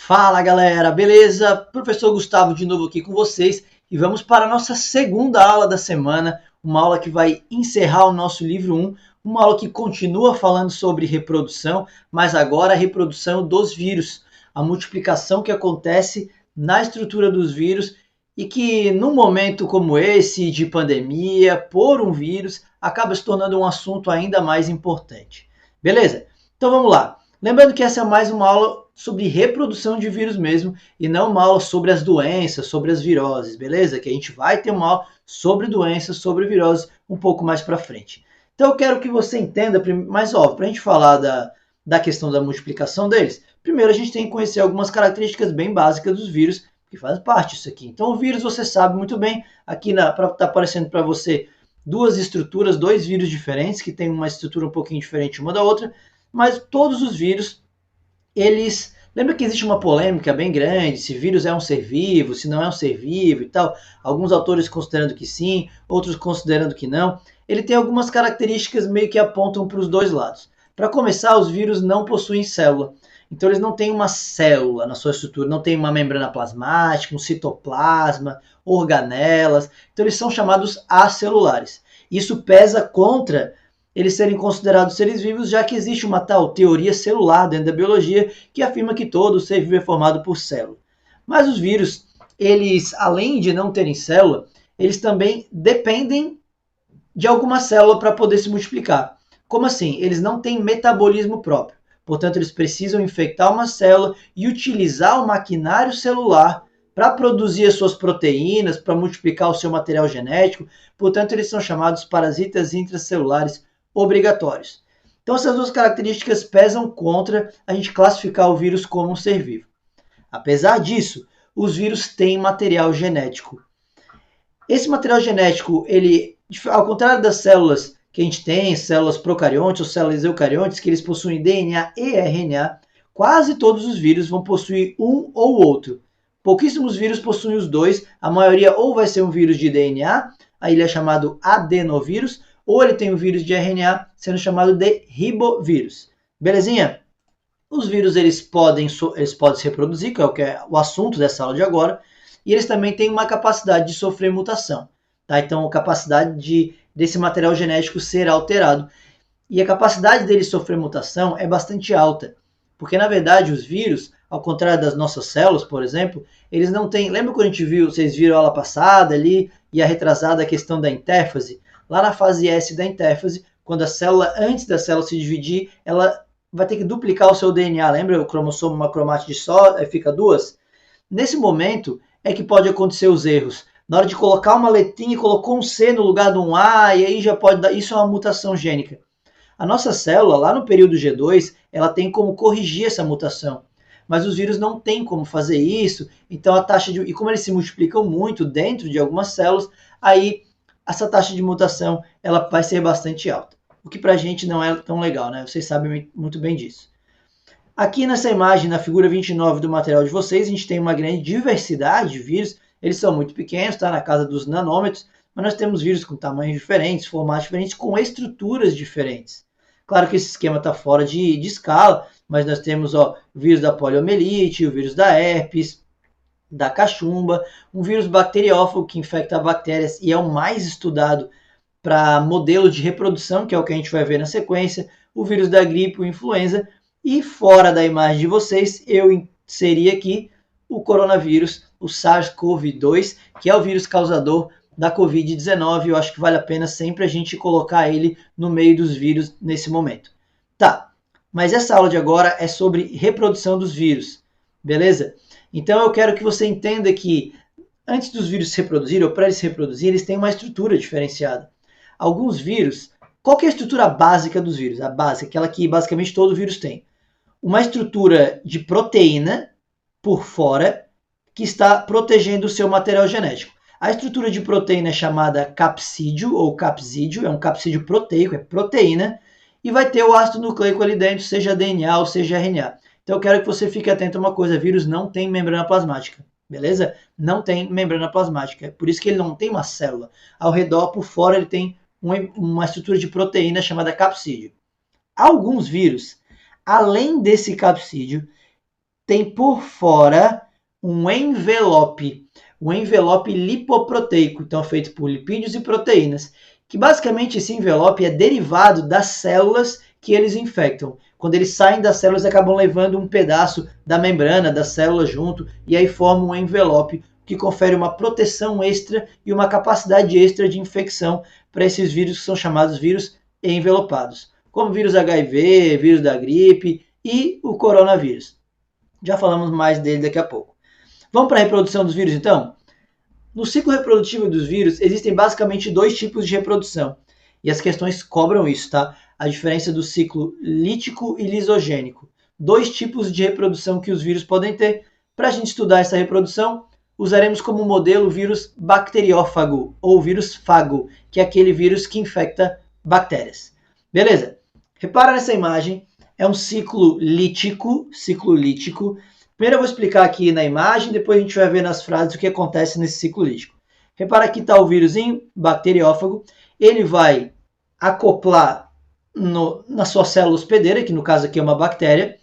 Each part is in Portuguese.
Fala galera, beleza? Professor Gustavo de novo aqui com vocês e vamos para a nossa segunda aula da semana, uma aula que vai encerrar o nosso livro 1, uma aula que continua falando sobre reprodução, mas agora a reprodução dos vírus, a multiplicação que acontece na estrutura dos vírus e que num momento como esse de pandemia, por um vírus, acaba se tornando um assunto ainda mais importante. Beleza? Então vamos lá. Lembrando que essa é mais uma aula sobre reprodução de vírus mesmo, e não uma aula sobre as doenças, sobre as viroses, beleza? Que a gente vai ter uma aula sobre doenças, sobre viroses, um pouco mais para frente. Então eu quero que você entenda, mais óbvio, para a gente falar da questão da multiplicação deles, primeiro a gente tem que conhecer algumas características bem básicas dos vírus, que fazem parte disso aqui. Então o vírus você sabe muito bem, aqui tá aparecendo para você duas estruturas, dois vírus diferentes, que tem uma estrutura um pouquinho diferente uma da outra, mas todos os vírus, eles... Lembra que existe uma polêmica bem grande, se vírus é um ser vivo, se não é um ser vivo e tal. Alguns autores considerando que sim, outros considerando que não. Ele tem algumas características meio que apontam para os dois lados. Para começar, os vírus não possuem célula. Então eles não têm uma célula na sua estrutura, não tem uma membrana plasmática, um citoplasma, organelas. Então eles são chamados acelulares. Isso pesa contra eles serem considerados seres vivos, já que existe uma tal teoria celular dentro da biologia que afirma que todo ser vivo é formado por célula. Mas os vírus, eles, além de não terem célula, eles também dependem de alguma célula para poder se multiplicar. Como assim? Eles não têm metabolismo próprio. Portanto, eles precisam infectar uma célula e utilizar o maquinário celular para produzir as suas proteínas, para multiplicar o seu material genético. Portanto, eles são chamados parasitas intracelulares obrigatórios. Então essas duas características pesam contra a gente classificar o vírus como um ser vivo. Apesar disso, os vírus têm material genético. Esse material genético, ele, ao contrário das células que a gente tem, células procariontes ou células eucariontes, que eles possuem DNA e RNA, quase todos os vírus vão possuir um ou outro. Pouquíssimos vírus possuem os dois, a maioria ou vai ser um vírus de DNA, aí ele é chamado adenovírus, ou ele tem o vírus de RNA, sendo chamado de ribovírus. Belezinha? Os vírus eles podem se reproduzir, que é o assunto dessa aula de agora, e eles também têm uma capacidade de sofrer mutação. Tá? Então, a capacidade desse material genético ser alterado. E a capacidade dele sofrer mutação é bastante alta, porque na verdade os vírus, ao contrário das nossas células, por exemplo, eles não têm... Lembra quando a gente viu, vocês viram a aula passada ali, e a retrasada, a questão da intérfase? Lá na fase S da intérfase, quando a célula, antes da célula se dividir, ela vai ter que duplicar o seu DNA. Lembra o cromossomo, uma cromátide só, aí fica duas? Nesse momento é que pode acontecer os erros. Na hora de colocar uma letrinha, colocou um C no lugar de um A, e aí já pode dar... Isso é uma mutação gênica. A nossa célula, lá no período G2, ela tem como corrigir essa mutação. Mas os vírus não têm como fazer isso, então a taxa de... E como eles se multiplicam muito dentro de algumas células, aí essa taxa de mutação ela vai ser bastante alta. O que para a gente não é tão legal, né? Vocês sabem muito bem disso. Aqui nessa imagem, na figura 29 do material de vocês, a gente tem uma grande diversidade de vírus. Eles são muito pequenos, tá? Na casa dos nanômetros, mas nós temos vírus com tamanhos diferentes, formatos diferentes, com estruturas diferentes. Claro que esse esquema está fora de escala, mas nós temos o vírus da poliomielite, o vírus da herpes, da cachumba, um vírus bacteriófago que infecta bactérias e é o mais estudado para modelo de reprodução, que é o que a gente vai ver na sequência, o vírus da gripe, o influenza, e fora da imagem de vocês, eu inseri aqui o coronavírus, o SARS-CoV-2, que é o vírus causador da Covid-19. Eu acho que vale a pena sempre a gente colocar ele no meio dos vírus nesse momento. Tá, mas essa aula de agora é sobre reprodução dos vírus, beleza? Então eu quero que você entenda que antes dos vírus se reproduzirem, ou para eles se reproduzirem, eles têm uma estrutura diferenciada. Alguns vírus, qual que é a estrutura básica dos vírus? A básica, aquela que basicamente todo vírus tem. Uma estrutura de proteína por fora que está protegendo o seu material genético. A estrutura de proteína é chamada capsídio ou capsídeo, é um capsídeo proteico, é proteína, e vai ter o ácido nucleico ali dentro, seja DNA ou seja RNA. Então eu quero que você fique atento a uma coisa, vírus não tem membrana plasmática, beleza? Não tem membrana plasmática, é por isso que ele não tem uma célula. Ao redor, por fora, ele tem uma estrutura de proteína chamada capsídio. Alguns vírus, além desse capsídio, tem por fora um envelope, o envelope lipoproteico, então feito por lipídios e proteínas, que basicamente esse envelope é derivado das células que eles infectam. Quando eles saem das células, acabam levando um pedaço da membrana da célula junto, e aí forma um envelope que confere uma proteção extra e uma capacidade extra de infecção para esses vírus que são chamados vírus envelopados, como vírus HIV, vírus da gripe e o coronavírus. Já falamos mais dele daqui a pouco. Vamos para a reprodução dos vírus, então? No ciclo reprodutivo dos vírus, existem basicamente dois tipos de reprodução. E as questões cobram isso, tá? A diferença do ciclo lítico e lisogênico. Dois tipos de reprodução que os vírus podem ter. Para a gente estudar essa reprodução, usaremos como modelo o vírus bacteriófago, ou vírus fago, que é aquele vírus que infecta bactérias. Beleza? Repara nessa imagem, é um ciclo lítico. Primeiro eu vou explicar aqui na imagem, depois a gente vai ver nas frases o que acontece nesse ciclo lítico. Repara que está o vírusinho bacteriófago, ele vai acoplar na sua célula hospedeira, que no caso aqui é uma bactéria,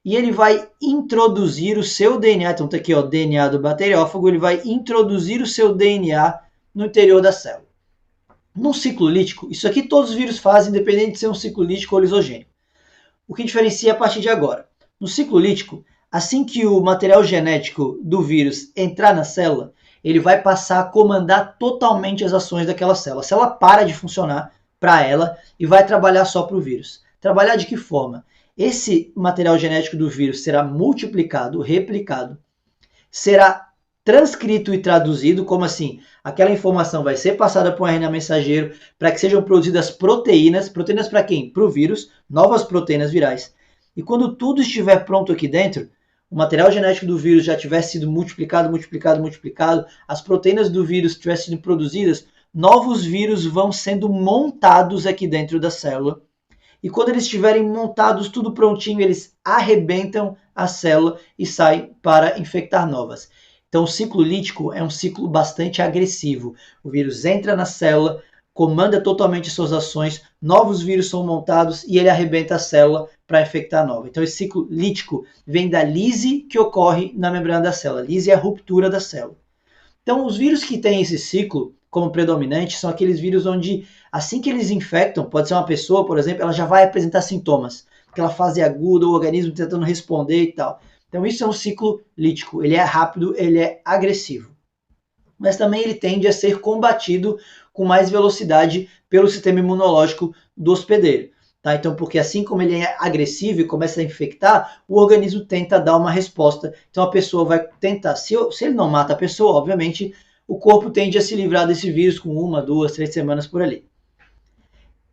e ele vai introduzir o seu DNA, então está aqui o DNA do bacteriófago, ele vai introduzir o seu DNA no interior da célula. Num ciclo lítico, isso aqui todos os vírus fazem, independente de ser um ciclo lítico ou lisogênico. O que diferencia a partir de agora? No ciclo lítico, assim que o material genético do vírus entrar na célula, ele vai passar a comandar totalmente as ações daquela célula. A célula para de funcionar para ela e vai trabalhar só para o vírus. Trabalhar de que forma? Esse material genético do vírus será multiplicado, replicado, será transcrito e traduzido, como assim? Aquela informação vai ser passada para um RNA mensageiro para que sejam produzidas proteínas. Proteínas para quem? Para o vírus, novas proteínas virais. E quando tudo estiver pronto aqui dentro, o material genético do vírus já tiver sido multiplicado, as proteínas do vírus tivessem sido produzidas, novos vírus vão sendo montados aqui dentro da célula. E quando eles estiverem montados, tudo prontinho, eles arrebentam a célula e saem para infectar novas. Então, o ciclo lítico é um ciclo bastante agressivo. O vírus entra na célula, comanda totalmente suas ações, novos vírus são montados e ele arrebenta a célula para infectar nova. Então, esse ciclo lítico vem da lise que ocorre na membrana da célula. Lise é a ruptura da célula. Então, os vírus que têm esse ciclo como predominante são aqueles vírus onde, assim que eles infectam, pode ser uma pessoa, por exemplo, ela já vai apresentar sintomas. Aquela fase aguda, o organismo tentando responder e tal. Então, isso é um ciclo lítico. Ele é rápido, ele é agressivo. Mas também ele tende a ser combatido com mais velocidade pelo sistema imunológico do hospedeiro. Tá? Então, porque assim como ele é agressivo e começa a infectar, o organismo tenta dar uma resposta. Então, a pessoa vai tentar, se ele não mata a pessoa, obviamente, o corpo tende a se livrar desse vírus com 1, 2, 3 semanas por ali.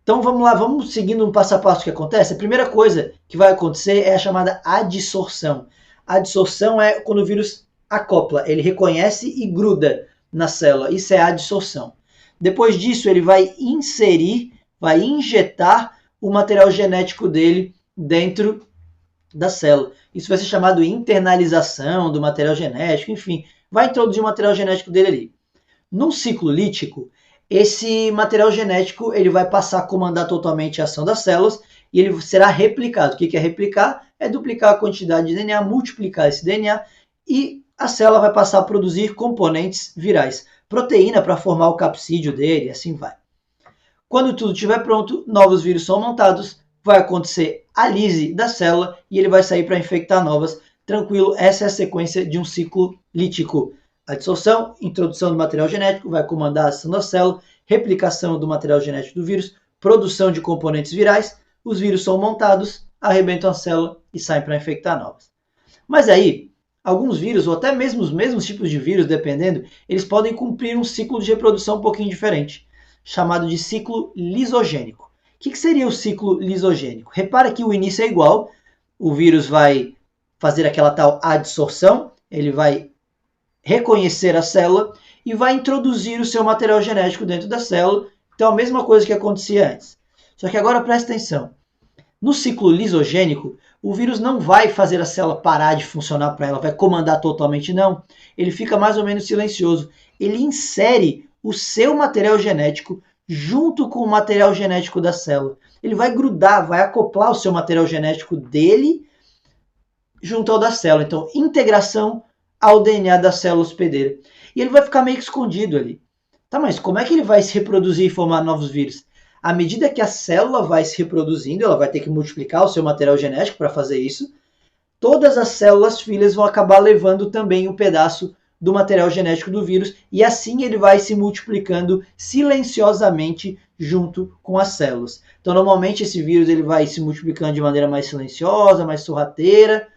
Então, vamos lá, vamos seguindo um passo a passo o que acontece. A primeira coisa que vai acontecer é a chamada adsorção. A adsorção é quando o vírus acopla, ele reconhece e gruda na célula. Isso é a adsorção. Depois disso, ele vai injetar o material genético dele dentro da célula. Isso vai ser chamado de internalização do material genético, enfim, vai introduzir o material genético dele ali. Num ciclo lítico, esse material genético ele vai passar a comandar totalmente a ação das células e ele será replicado. O que é replicar? É duplicar a quantidade de DNA, multiplicar esse DNA e a célula vai passar a produzir componentes virais. Proteína para formar o capsídeo dele, e assim vai. Quando tudo estiver pronto, novos vírus são montados, vai acontecer a lise da célula e ele vai sair para infectar novas. Tranquilo, essa é a sequência de um ciclo lítico. A dissolução, introdução do material genético, vai comandar a ação da célula, replicação do material genético do vírus, produção de componentes virais, os vírus são montados, arrebentam a célula e saem para infectar novas. Mas aí, alguns vírus, ou até mesmo os mesmos tipos de vírus, dependendo, eles podem cumprir um ciclo de reprodução um pouquinho diferente, chamado de ciclo lisogênico. O que seria o ciclo lisogênico? Repara que o início é igual, o vírus vai fazer aquela tal adsorção, ele vai reconhecer a célula e vai introduzir o seu material genético dentro da célula. Então, a mesma coisa que acontecia antes. Só que agora presta atenção. No ciclo lisogênico, o vírus não vai fazer a célula parar de funcionar para ela, vai comandar totalmente, não. Ele fica mais ou menos silencioso. Ele insere o seu material genético junto com o material genético da célula. Ele vai grudar, vai acoplar o seu material genético dele junto ao da célula. Então, integração ao DNA da célula hospedeira. E ele vai ficar meio que escondido ali. Tá, mas como é que ele vai se reproduzir e formar novos vírus? À medida que a célula vai se reproduzindo, ela vai ter que multiplicar o seu material genético para fazer isso. Todas as células filhas vão acabar levando também um pedaço do material genético do vírus, e assim ele vai se multiplicando silenciosamente junto com as células. Então, normalmente esse vírus ele vai se multiplicando de maneira mais silenciosa, mais sorrateira,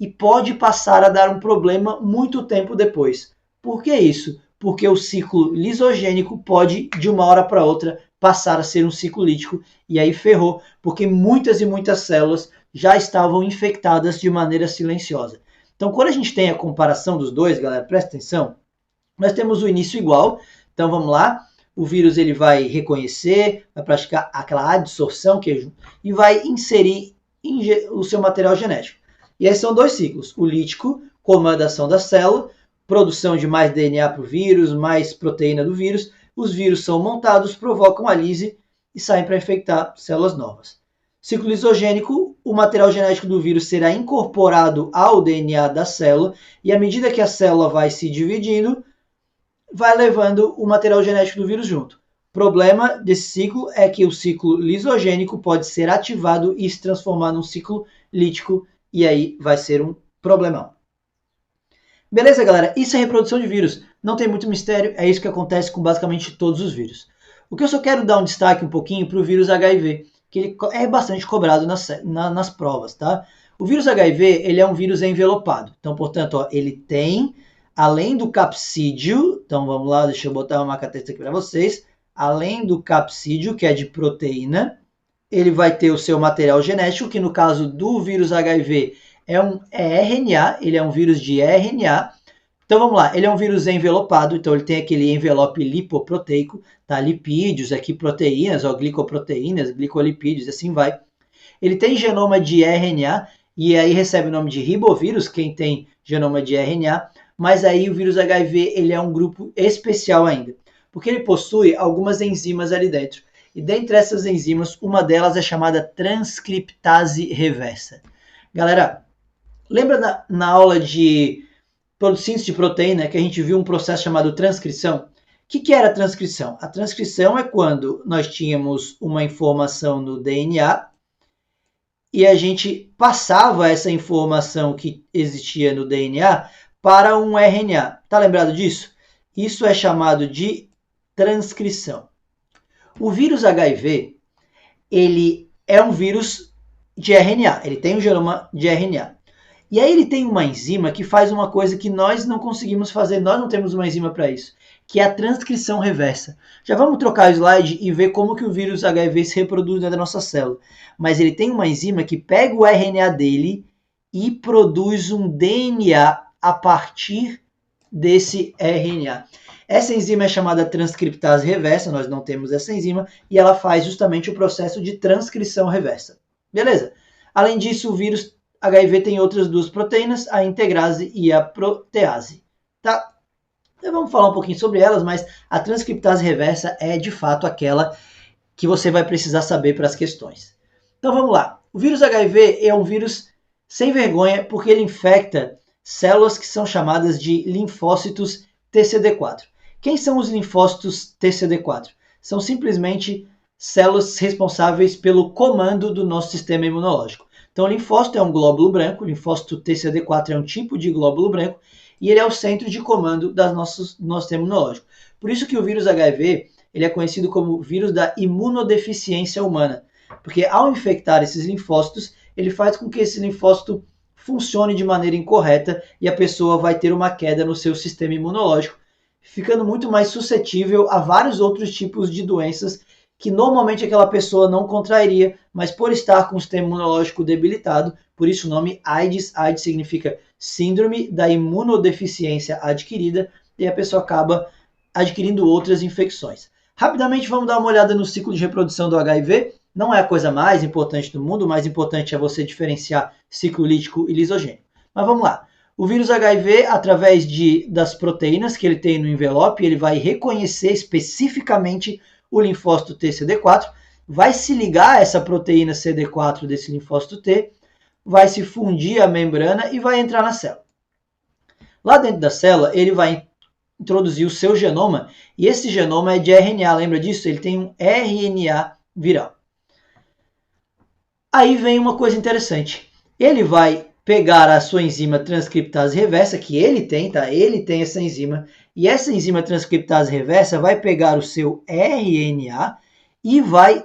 e pode passar a dar um problema muito tempo depois. Por que isso? Porque o ciclo lisogênico pode, de uma hora para outra, passar a ser um ciclo lítico, e aí ferrou, porque muitas e muitas células já estavam infectadas de maneira silenciosa. Então, quando a gente tem a comparação dos dois, galera, presta atenção, nós temos o início igual. Então, vamos lá. O vírus ele vai reconhecer, vai praticar aquela adsorção e vai inserir o seu material genético. E aí são dois ciclos. O lítico, comanda a ação da célula, produção de mais DNA para o vírus, mais proteína do vírus. Os vírus são montados, provocam a lise e saem para infectar células novas. Ciclo lisogênico, o material genético do vírus será incorporado ao DNA da célula e à medida que a célula vai se dividindo, vai levando o material genético do vírus junto. O problema desse ciclo é que o ciclo lisogênico pode ser ativado e se transformar num ciclo lítico e aí vai ser um problemão. Beleza, galera? Isso é reprodução de vírus. Não tem muito mistério, é isso que acontece com basicamente todos os vírus. O que eu só quero dar um destaque um pouquinho para o vírus HIV, que ele é bastante cobrado nas provas, tá? O vírus HIV, ele é um vírus envelopado. Então, portanto, ó, ele tem, além do capsídeo, então vamos lá, deixa eu botar uma marca-texto aqui para vocês, além do capsídeo, que é de proteína, ele vai ter o seu material genético, que no caso do vírus HIV é um RNA, ele é um vírus de RNA. Então vamos lá, ele é um vírus envelopado, então ele tem aquele envelope lipoproteico, tá? Lipídios, aqui proteínas, ó, glicoproteínas, glicolipídios, assim vai. Ele tem genoma de RNA, e aí recebe o nome de ribovírus, quem tem genoma de RNA, mas aí o vírus HIV ele é um grupo especial ainda, porque ele possui algumas enzimas ali dentro. E dentre essas enzimas, uma delas é chamada transcriptase reversa. Galera, lembra na aula de síntese de proteína que a gente viu um processo chamado transcrição? O que era a transcrição? A transcrição é quando nós tínhamos uma informação no DNA e a gente passava essa informação que existia no DNA para um RNA. Tá lembrado disso? Isso é chamado de transcrição. O vírus HIV, ele é um vírus de RNA, ele tem um genoma de RNA. E aí ele tem uma enzima que faz uma coisa que nós não conseguimos fazer, nós não temos uma enzima para isso, que é a transcrição reversa. Já vamos trocar o slide e ver como que o vírus HIV se reproduz dentro da nossa célula. Mas ele tem uma enzima que pega o RNA dele e produz um DNA a partir desse RNA. Essa enzima é chamada transcriptase reversa, nós não temos essa enzima, e ela faz justamente o processo de transcrição reversa. Beleza? Além disso, o vírus HIV tem outras duas proteínas, a integrase e a protease. Tá? Então, vamos falar um pouquinho sobre elas, mas a transcriptase reversa é de fato aquela que você vai precisar saber para as questões. Então vamos lá. O vírus HIV é um vírus sem vergonha porque ele infecta células que são chamadas de linfócitos TCD4. Quem são os linfócitos TCD4? São simplesmente células responsáveis pelo comando do nosso sistema imunológico. Então, o linfócito é um glóbulo branco, o linfócito TCD4 é um tipo de glóbulo branco, e ele é o centro de comando do nosso sistema imunológico. Por isso que o vírus HIV ele é conhecido como vírus da imunodeficiência humana, porque ao infectar esses linfócitos, ele faz com que esse linfócito funcione de maneira incorreta e a pessoa vai ter uma queda no seu sistema imunológico, ficando muito mais suscetível a vários outros tipos de doenças que normalmente aquela pessoa não contrairia, mas por estar com o sistema imunológico debilitado, por isso o nome AIDS. AIDS significa síndrome da imunodeficiência adquirida, e a pessoa acaba adquirindo outras infecções. Rapidamente vamos dar uma olhada no ciclo de reprodução do HIV. Não é a coisa mais importante do mundo, o mais importante é você diferenciar ciclo lítico e lisogênico. Mas vamos lá. O vírus HIV, através das proteínas que ele tem no envelope, ele vai reconhecer especificamente o linfócito TCD4, vai se ligar a essa proteína CD4 desse linfócito T, vai se fundir a membrana e vai entrar na célula. Lá dentro da célula, ele vai introduzir o seu genoma, e esse genoma é de RNA, lembra disso? Ele tem um RNA viral. Aí vem uma coisa interessante. Ele vai pegar a sua enzima transcriptase reversa, que ele tem, tá? Ele tem essa enzima, e essa enzima transcriptase reversa vai pegar o seu RNA e vai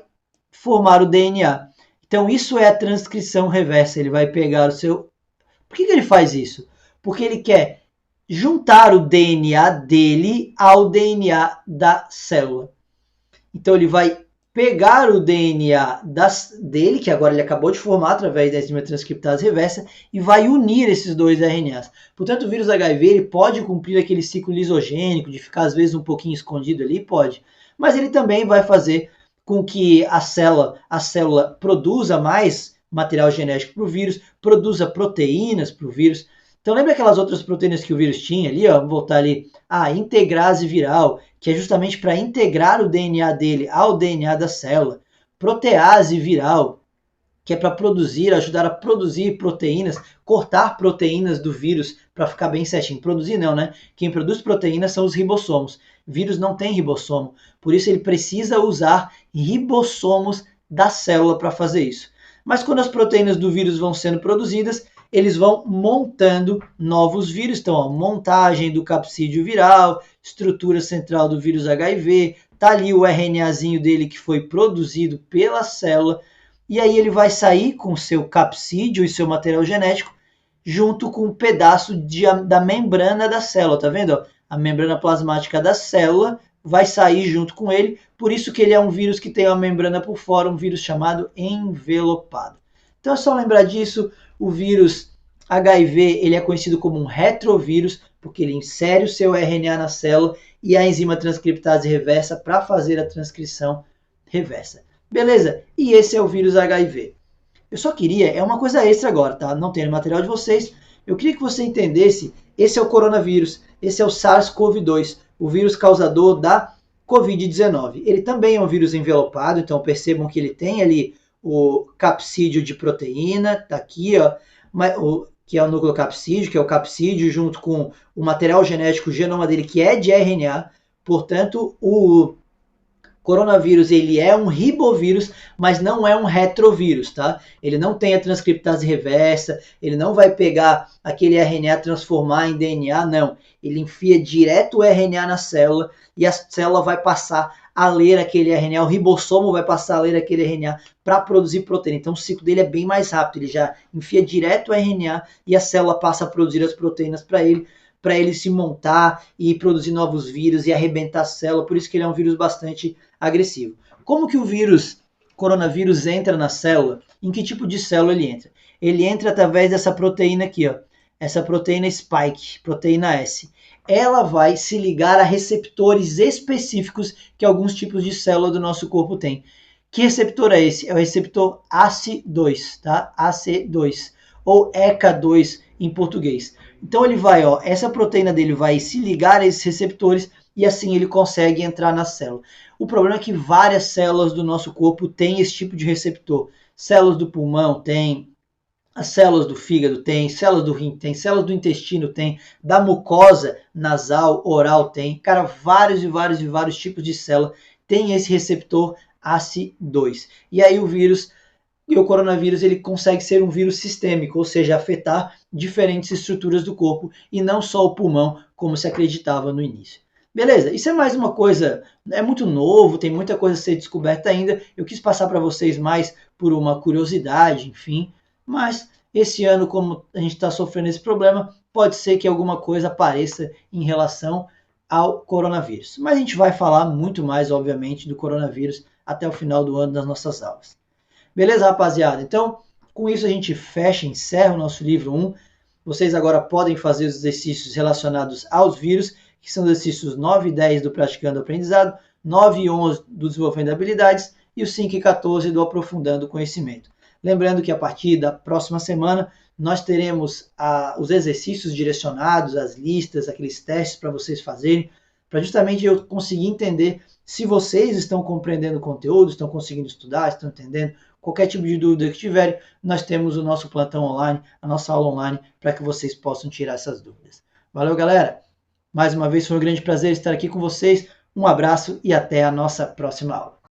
formar o DNA. Então, isso é a transcrição reversa. Ele vai pegar o seu... Por que ele faz isso? Porque ele quer juntar o DNA dele ao DNA da célula. Então, ele vai pegar o DNA dele, que agora ele acabou de formar através da enzima transcriptase reversa, e vai unir esses dois RNAs. Portanto, o vírus HIV ele pode cumprir aquele ciclo lisogênico, de ficar às vezes um pouquinho escondido ali, pode. Mas ele também vai fazer com que a célula produza mais material genético para o vírus, produza proteínas para o vírus. Então, lembra aquelas outras proteínas que o vírus tinha ali? Ó, vamos voltar ali. A integrase viral, que é justamente para integrar o DNA dele ao DNA da célula. Protease viral, que é para produzir, ajudar a produzir proteínas, cortar proteínas do vírus para ficar bem certinho. Produzir não, né? Quem produz proteínas são os ribossomos. Vírus não tem ribossomo, por isso ele precisa usar ribossomos da célula para fazer isso. Mas quando as proteínas do vírus vão sendo produzidas, eles vão montando novos vírus. Então, a montagem do capsídeo viral, estrutura central do vírus HIV, tá ali o RNAzinho dele que foi produzido pela célula, e aí ele vai sair com seu capsídeo e seu material genético junto com um pedaço da membrana da célula, tá vendo? A membrana plasmática da célula vai sair junto com ele, por isso que ele é um vírus que tem uma membrana por fora, um vírus chamado envelopado. Então é só lembrar disso. O vírus HIV ele é conhecido como um retrovírus, porque ele insere o seu RNA na célula e a enzima transcriptase reversa para fazer a transcrição reversa. Beleza? E esse é o vírus HIV. Eu só queria, é uma coisa extra agora, tá? Não tem no material de vocês. Eu queria que você entendesse, esse é o coronavírus, esse é o SARS-CoV-2, o vírus causador da Covid-19. Ele também é um vírus envelopado, então percebam que ele tem ali o capsídeo de proteína, tá aqui, ó, que é o nucleocapsídeo, que é o capsídeo junto com o material genético, o genoma dele, que é de RNA. Portanto, o coronavírus ele é um ribovírus, mas não é um retrovírus, tá? Ele não tem a transcriptase reversa, ele não vai pegar aquele RNA transformar em DNA, não. Ele enfia direto o RNA na célula e a célula vai passar a ler aquele RNA, o ribossomo vai passar a ler aquele RNA para produzir proteína. Então o ciclo dele é bem mais rápido, ele já enfia direto o RNA e a célula passa a produzir as proteínas para ele se montar e produzir novos vírus e arrebentar a célula, por isso que ele é um vírus bastante agressivo. Como que o coronavírus entra na célula? Em que tipo de célula ele entra? Ele entra através dessa proteína aqui, ó, essa proteína spike, proteína S. Ela vai se ligar a receptores específicos que alguns tipos de célula do nosso corpo têm. Que receptor é esse? É o receptor AC2, tá? AC2, ou ECA2 em português. Então ele vai, ó, essa proteína dele vai se ligar a esses receptores e assim ele consegue entrar na célula. O problema é que várias células do nosso corpo têm esse tipo de receptor. Células do pulmão têm, as células do fígado têm, células do rim têm, células do intestino têm, da mucosa nasal, oral tem. Cara, vários tipos de célula têm esse receptor AC2. E aí o coronavírus ele consegue ser um vírus sistêmico, ou seja, afetar diferentes estruturas do corpo e não só o pulmão, como se acreditava no início. Beleza, isso é mais uma coisa, é muito novo, tem muita coisa a ser descoberta ainda. Eu quis passar para vocês mais por uma curiosidade, enfim. Mas esse ano, como a gente está sofrendo esse problema, pode ser que alguma coisa apareça em relação ao coronavírus. Mas a gente vai falar muito mais, obviamente, do coronavírus até o final do ano nas nossas aulas. Beleza, rapaziada? Então, com isso a gente encerra o nosso livro 1. Vocês agora podem fazer os exercícios relacionados aos vírus, que são os exercícios 9 e 10 do Praticando o Aprendizado, 9 e 11 do Desenvolvimento de Habilidades e os 5 e 14 do Aprofundando o Conhecimento. Lembrando que a partir da próxima semana nós teremos os exercícios direcionados, as listas, aqueles testes para vocês fazerem, para justamente eu conseguir entender se vocês estão compreendendo o conteúdo, estão conseguindo estudar, estão entendendo qualquer tipo de dúvida que tiverem, nós temos o nosso plantão online, a nossa aula online, para que vocês possam tirar essas dúvidas. Valeu, galera! Mais uma vez foi um grande prazer estar aqui com vocês. Um abraço e até a nossa próxima aula.